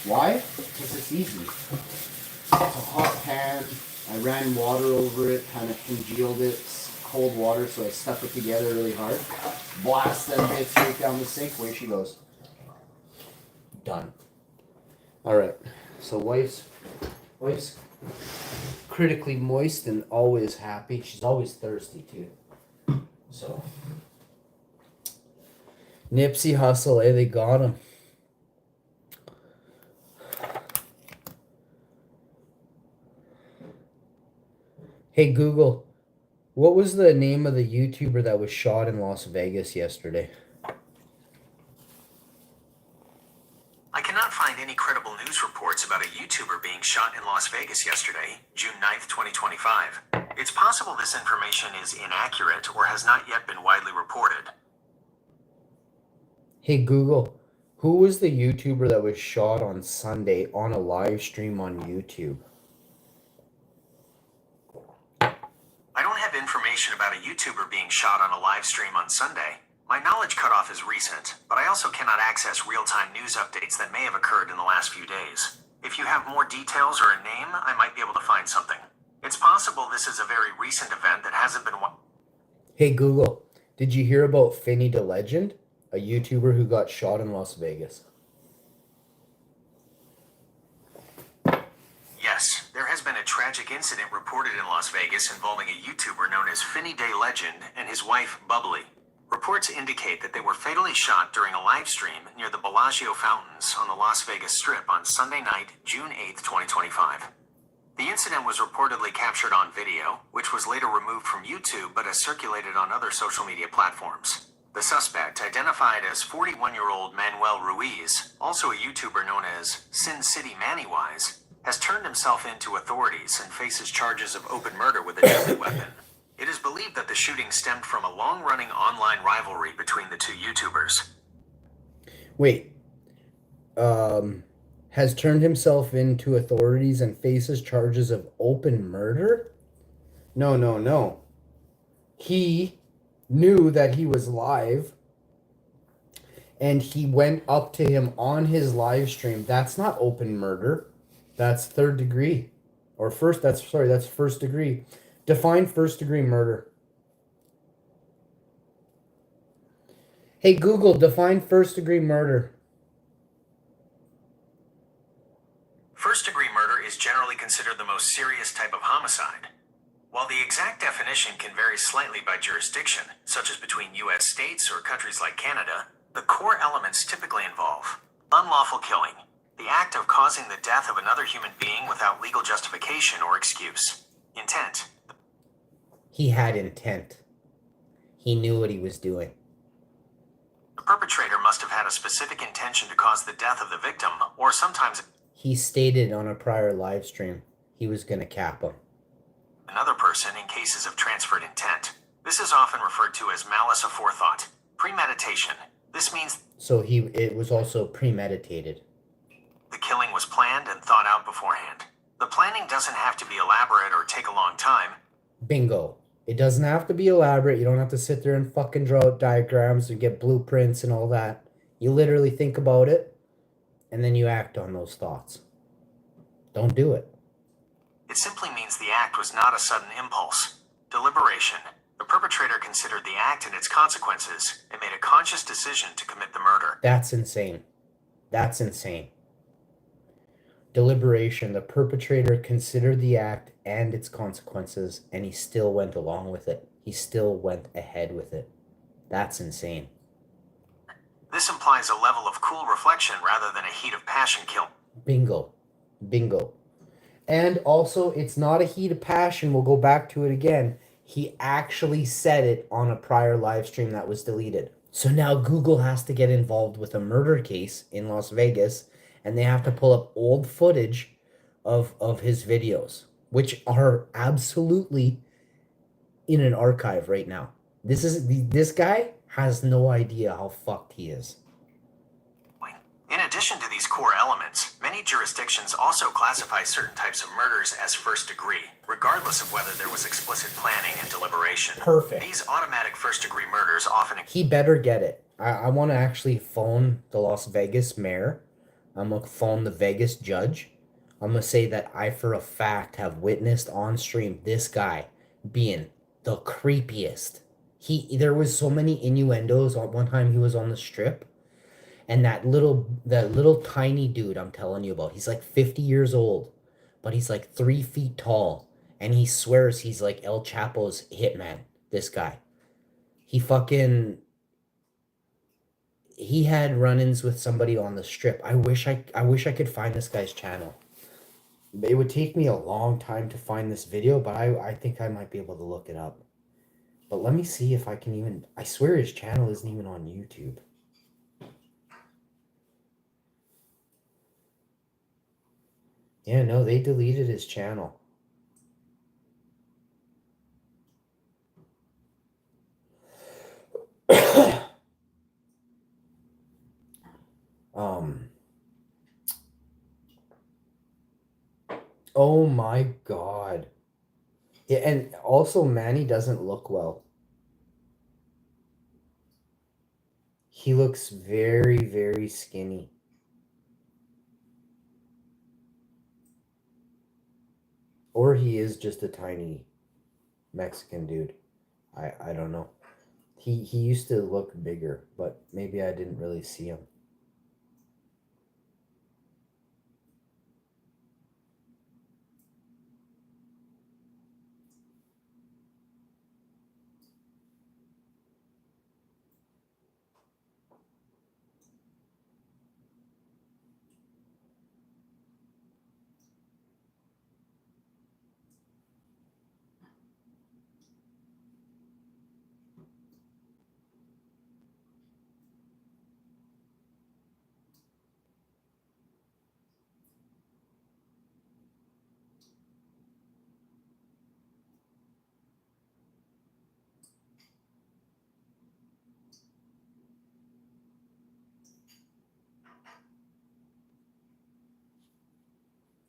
Why? Because it's easy. It's a hot pan. I ran water over it, kind of congealed it, cold water, so I stuck it together really hard. Blast them bits right down the sink. Away she goes. Done. Alright, so wife's critically moist and always happy. She's always thirsty too. So... Nipsey Hussle, they got him. Hey Google, what was the name of the YouTuber that was shot in Las Vegas yesterday? I cannot find any credible news reports about a YouTuber being shot in Las Vegas yesterday, June 9th, 2025. It's possible this information is inaccurate or has not yet been widely reported. Hey Google, who was the YouTuber that was shot on Sunday on a live stream on YouTube? I don't have information about a YouTuber being shot on a live stream on Sunday. My knowledge cutoff is recent, but I also cannot access real-time news updates that may have occurred in the last few days. If you have more details or a name, I might be able to find something. It's possible this is a very recent event that hasn't been... Hey Google, did you hear about Finny the Legend? A YouTuber who got shot in Las Vegas. Yes, there has been a tragic incident reported in Las Vegas involving a YouTuber known as Finny Day Legend and his wife, Bubbly. Reports indicate that they were fatally shot during a live stream near the Bellagio Fountains on the Las Vegas Strip on Sunday night, June 8, 2025. The incident was reportedly captured on video, which was later removed from YouTube but has circulated on other social media platforms. The suspect, identified as 41-year-old Manuel Ruiz, also a YouTuber known as Sin City Mannywise, has turned himself in to authorities and faces charges of open murder with a deadly weapon. It is believed that the shooting stemmed from a long-running online rivalry between the two YouTubers. Wait. Has turned himself in to authorities and faces charges of open murder? No. He knew that he was live and he went up to him on his live stream. That's not open murder. That's third degree. Or that's first degree. Define first degree murder. Hey Google, define first degree murder. First-degree murder is generally considered the most serious type of homicide. While the exact definition can vary slightly by jurisdiction, such as between U.S. states or countries like Canada, the core elements typically involve unlawful killing, the act of causing the death of another human being without legal justification or excuse, intent. He had intent. He knew what he was doing. The perpetrator must have had a specific intention to cause the death of the victim, or sometimes He stated on a prior live stream he was going to cap him. Another person in cases of transferred intent. This is often referred to as malice aforethought. Premeditation. This means So it was also premeditated. the killing was planned and thought out beforehand. The planning doesn't have to be elaborate or take a long time. Bingo. It doesn't have to be elaborate. You don't have to sit there and fucking draw out diagrams and get blueprints and all that. You literally think about it and then you act on those thoughts. Don't do it. It simply means the act was not a sudden impulse. Deliberation. The perpetrator considered the act and its consequences and made a conscious decision to commit the murder. That's insane. That's insane. Deliberation. The perpetrator considered the act and its consequences, and he still went along with it. He still went ahead with it. That's insane. This implies a level of cool reflection rather than a heat of passion kill. Bingo. Bingo. And also, it's not a heat of passion. We'll go back to it again. He actually said it on a prior live stream that was deleted. So now Google has to get involved with a murder case in Las Vegas, and they have to pull up old footage of his videos, which are absolutely in an archive right now. This guy has no idea how fucked he is. In addition to these core elements, many jurisdictions also classify certain types of murders as first degree, regardless of whether there was explicit planning and deliberation. Perfect. These automatic first degree murders often... He better get it. I want to actually phone the Las Vegas mayor. I'm going to phone the Vegas judge. I'm going to say that I, for a fact, have witnessed on stream this guy being the creepiest. There was so many innuendos. One time he was on the strip, and that little tiny dude I'm telling you about, he's like 50 years old, but he's like 3 feet tall, and he swears he's like El Chapo's hitman. This guy, he had run-ins with somebody on the strip. I wish I could find this guy's channel. It would take me a long time to find this video, but I think I might be able to look it up. But let me see if I can even... I swear his channel isn't even on YouTube. Yeah, no, they deleted his channel. Oh my God. Yeah, and also Manny doesn't look well. He looks very, very skinny. Or he is just a tiny Mexican dude. I don't know. He used to look bigger, but maybe I didn't really see him.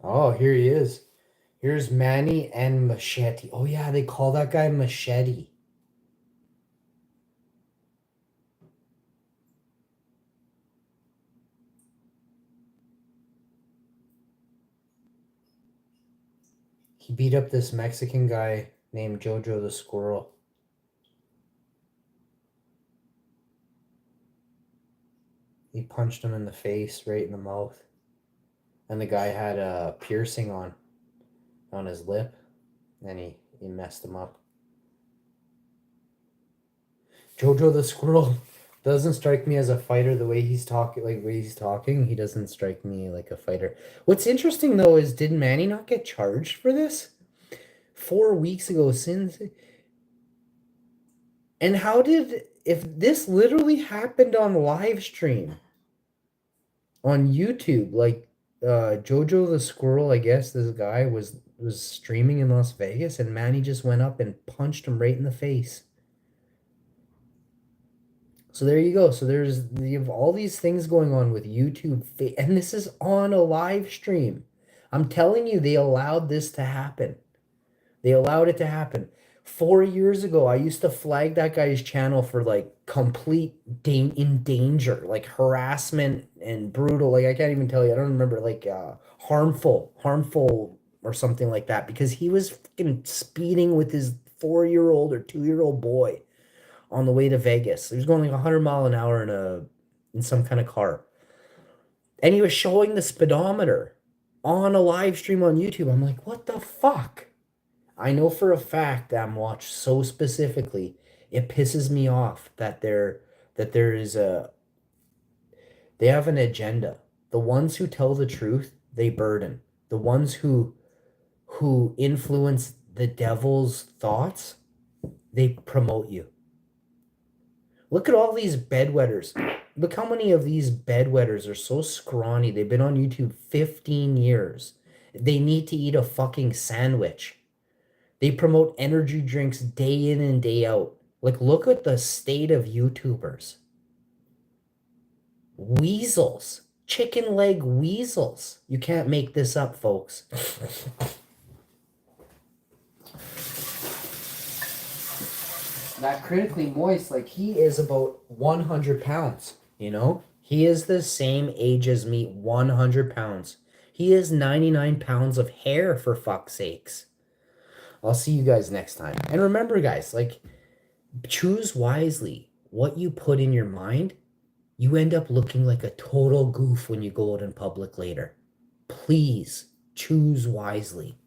Oh, here he is. Here's Manny and Machete. Oh yeah, they call that guy Machete. He beat up this Mexican guy named Jojo the Squirrel. He punched him in the face, right in the mouth. And the guy had a piercing on his lip. And he messed him up. Jojo the Squirrel doesn't strike me as a fighter the way he's talking. He doesn't strike me like a fighter. What's interesting though is, did Manny not get charged for this 4 weeks ago? And how did, if this literally happened on live stream on YouTube, like Jojo the Squirrel, I guess this guy was streaming in Las Vegas, and Manny just went up and punched him right in the face. So there you go. So you have all these things going on with YouTube, and this is on a live stream. I'm telling you, they allowed this to happen. They allowed it to happen. 4 years ago, I used to flag that guy's channel for like complete in danger, like harassment and brutal. Like I can't even tell you. I don't remember, like harmful or something like that, because he was fucking speeding with his 4-year-old or 2-year-old boy on the way to Vegas. He was going like 100 mile an hour in some kind of car. And he was showing the speedometer on a live stream on YouTube. I'm like, what the fuck? I know for a fact that I'm watched so specifically, it pisses me off that they have an agenda. The ones who tell the truth, they burden. The ones who influence the devil's thoughts, they promote you. Look at all these bedwetters. Look how many of these bedwetters are so scrawny. They've been on YouTube 15 years. They need to eat a fucking sandwich. They promote energy drinks day in and day out. Like, look at the state of YouTubers. Weasels. Chicken leg weasels. You can't make this up, folks. That critically moist, like, he is about 100 pounds, you know? He is the same age as me, 100 pounds. He is 99 pounds of hair, for fuck's sakes. I'll see you guys next time. And remember, guys, like, choose wisely. What you put in your mind, you end up looking like a total goof when you go out in public later. Please choose wisely.